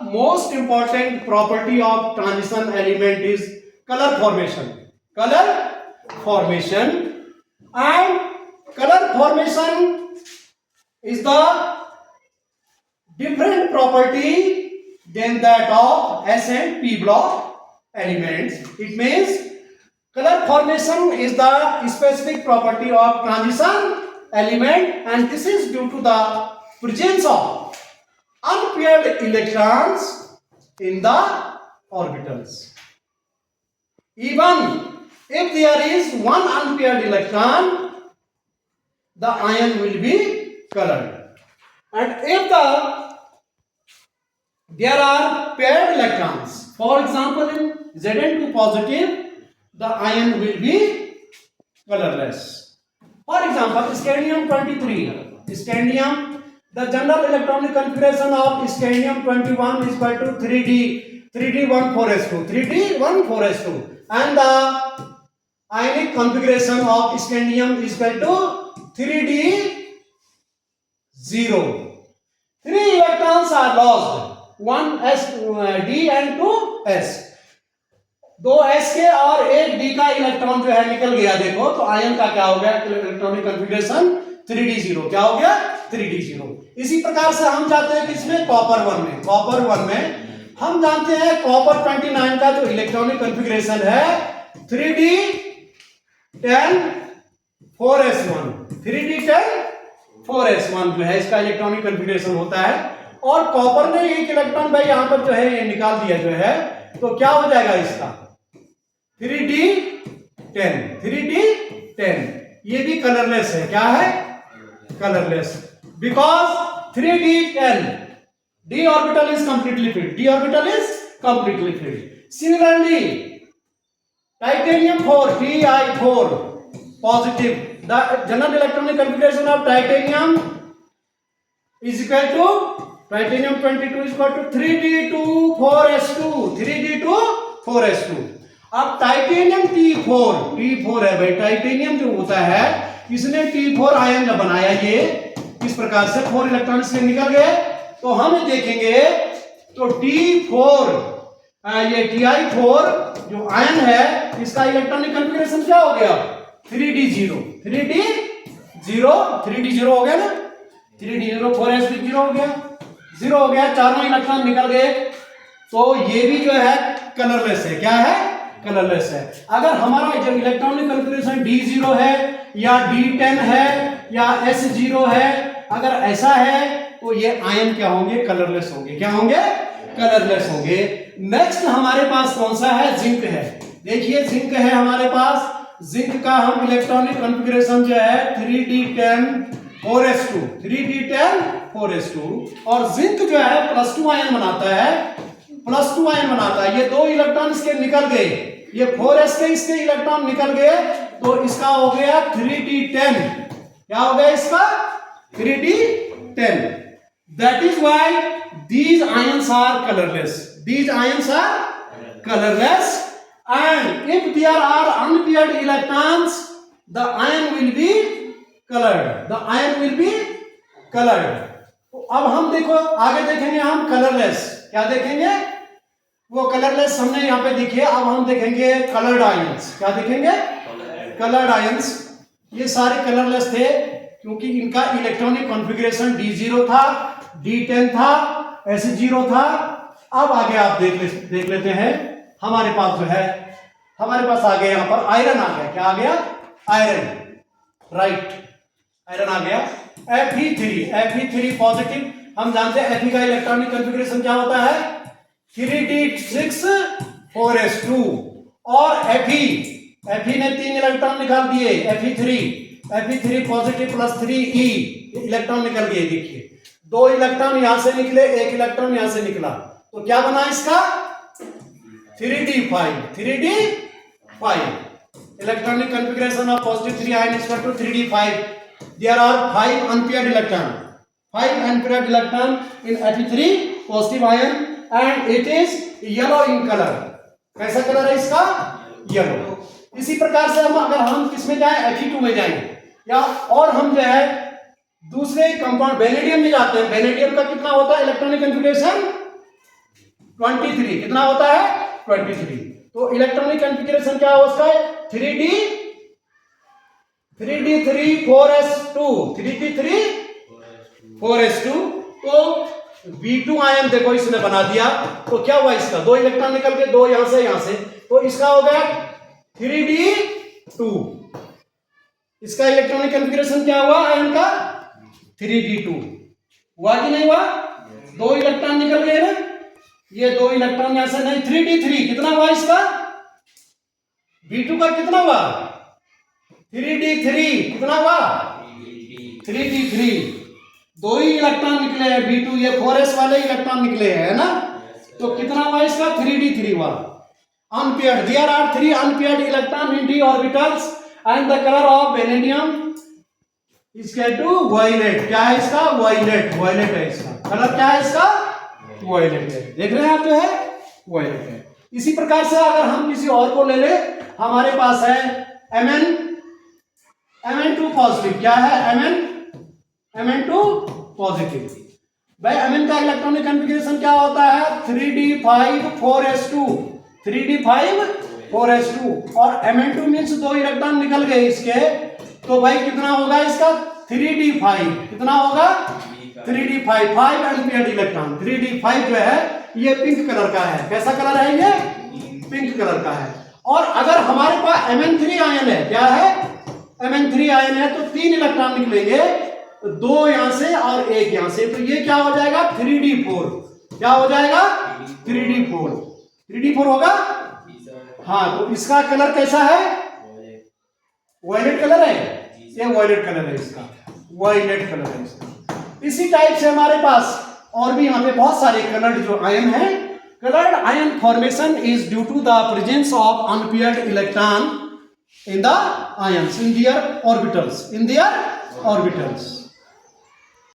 most important property of transition element is color formation. Color formation, and color formation is the different property than that of S and P block elements. It means color formation is the specific property of transition element, and this is due to the presence of unpaired electrons in the orbitals. Even if there is one unpaired electron, the ion will be colored. And if there are paired electrons, for example in Zn2 positive, the ion will be colorless. For example, scandium 23, scandium, the general electronic configuration of scandium 21 is equal to 3d14s2, 3d14s2, and the ionic configuration of scandium is equal to 3d0. 3 electrons are lost, one s d and 2 s. 2 s के और 1 d का electron जो है निकल गया, देखो तो ion का क्या हो गया, इलेक्ट्रॉनिक कॉन्फ़िगरेशन 3d0, क्या हो गया 3d0। इसी प्रकार से हम जाते हैं किसमें, कॉपर 1 में। कॉपर 1 में हम जानते हैं कॉपर 29 का जो इलेक्ट्रॉनिक कॉन्फ़िगरेशन है 3d10 4s1, 3d10 4s1 जो है इसका इलेक्ट्रॉनिक कॉन्फ़िगरेशन होता है। और कॉपर ने एक इलेक्ट्रॉन भाई यहां पर जो है ये निकाल दिया जो है, तो क्या हो जाएगा इसका 3d10, 3d10 ये भी कलरलेस है, क्या है colourless, because 3d10 d orbital is completely filled, d orbital is completely filled. Similarly, titanium 4, Ti4 positive, the general electronic configuration of titanium is equal to titanium 22 is equal to 3d24s2, 3d24s2। अब titanium T4 है भाई, titanium जो होता है इसने T4 ion जब बनाया, ये इस प्रकार से 4 इलेक्ट्रॉन इसके निकल गए, तो हम देखेंगे तो T4 ये Ti4 जो आयन है इसका इलेक्ट्रॉनिक कॉन्फ़िगरेशन क्या हो गया 3d0, 3d0 हो गया ना, 3d0 4s0 हो गया, 0 हो गया, चारों इलेक्ट्रॉन निकल गए, तो ये भी जो है कलरलेस है, क्या है कलरलेस है। अगर हमारा जब इलेक्ट्रॉनिक कॉन्फ़िगरेशन d0 है या d10 है या s0 है, अगर ऐसा है तो ये आयन क्या होंगे कलरलेस होंगे, क्या होंगे कलरलेस होंगे। नेक्स्ट हमारे पास कौन सा है, जिंक है। देखिए जिंक है हमारे पास, जिंक का हम इलेक्ट्रॉनिक कॉन्फ़िगरेशन जो है 3d10 4s2, 3d10 4s2, और जिंक जो है +2 आयन बनाता है, +2 आयन बनाता है। ये 2 इलेक्ट्रॉन इसके निकल गए, ये 4s के इसके इलेक्ट्रॉन निकल गए, तो इसका हो गया 3d10, क्या हो गया इसका 3d10। That is why these ions are colorless, these ions are colorless, and if there are unpaired electrons the ion will be colored, the ion will be colored। तो अब हम देखो आगे देखेंगे हम कलरलेस, क्या देखेंगे वो कलरलेस हमने यहाँ पे देखिए। अब हम देखेंगे कलर्ड आयंस, क्या देखेंगे कलर्ड आयंस। ये सारे कलरलेस थे क्योंकि इनका इलेक्ट्रॉनिक कॉन्फ़िगरेशन d0 था, d10 था, s0 था। अब आगे आप देख लेते हैं हमारे पास जो है, हमारे पास आ गया यहाँ पर आयरन आ गया, क्या आ गया आयरन, राइट आयरन आ गया। Fe3 पॉजिटिव, हम जानते हैं Fe का इलेक्ट्रॉनिक कॉन्फ़िगरेशन क्या होता है 3d6 4s2, और Fe ने 3 इलेक्ट्रॉन निकाल दिए, Fe3 पॉजिटिव +3e इलेक्ट्रॉन निकल गए। देखिए 2 इलेक्ट्रॉन यहां से निकले, 1 इलेक्ट्रॉन यहां से निकला, तो क्या बना इसका 3d5 electronic configuration of positive 3 ion is equal to 3d5। There are 5 unpaired electron in Fe3 positive ion, and it is yellow in colour. कैसा कलर है इसका येलो। इसी प्रकार से अगर हम किसमें जाएं Fe2 में जाएंगे, या और हम जो है दूसरे कंपाउंड वेनेडियम में जाते हैं। वेनेडियम का कितना होता है इलेक्ट्रॉनिक कॉन्फ़िगरेशन 23 कितना होता है 23। तो इलेक्ट्रॉनिक कॉन्फ़िगरेशन क्या है उसका 3d 4s2 3d3 4s2। तो V2 आयन देखो इसने बना दिया, तो क्या हुआ इसका 2 इलेक्ट्रॉन निकल के 2 यहां से, तो इसका हो गया 3d2। इसका इलेक्ट्रॉनिक कॉन्फ़िगरेशन क्या हुआ आयन का 3d2 हुआ कि नहीं हुआ? 2 इलेक्ट्रॉन निकल गए ना, ये 2 इलेक्ट्रॉन यहां से नहीं 3d3 कितना हुआ इसका V2 का कितना हुआ 3d3 कितना हुआ 3d3। 2 ही इलेक्ट्रॉन निकले हैं V2, ये 4s वाले इलेक्ट्रॉन निकले हैं ना, तो कितना हुआ इसका 3d3 हुआ। Unpaired, there are 3 unpaired electron in d orbitals and the colour of vanadium इसके टू वायलेट। क्या है इसका वायलेट, वायलेट है इसका कलर, क्या है इसका वायलेट है। देख रहे हैं आप जो है वायलेट है। इसी प्रकार से अगर हम किसी और को ले ले, हमारे पास है Mn2 पॉजिटिव। क्या है Mn2 पॉजिटिव। भाई Mn का इलेक्ट्रॉनिक कॉन्फ़िगरेशन क्या होता है 3d5 4s2 3d5 4s2 और Mn2 मींस 2 इलेक्ट्रॉन निकल गए इसके, तो भाई कितना होगा इसका 3d5 कितना होगा 3d5 5 अनपेयर्ड इलेक्ट्रॉन। 3d5 जो है ये पिंक कलर का है। कैसा कलर है ये पिंक कलर का है। और अगर हमारे पास Mn3 आयन है, क्या है Mn3 आयन है, तो 3 इलेक्ट्रॉन निकलेंगे, 2 यहां से और 1 यहां से, तो ये क्या हो जाएगा 3d4। क्या हो जाएगा 3d4 होगा। हाँ, तो इसका कलर कैसा है वायलेट कलर है, ये वायलेट कलर है इसका, वायलेट कलर है इसका। इसी टाइप से हमारे पास और भी यहाँ पे बहुत सारे कलर्ड जो आयन है। Coloured ion formation is due to the presence of unpaired electron in the ions in their orbitals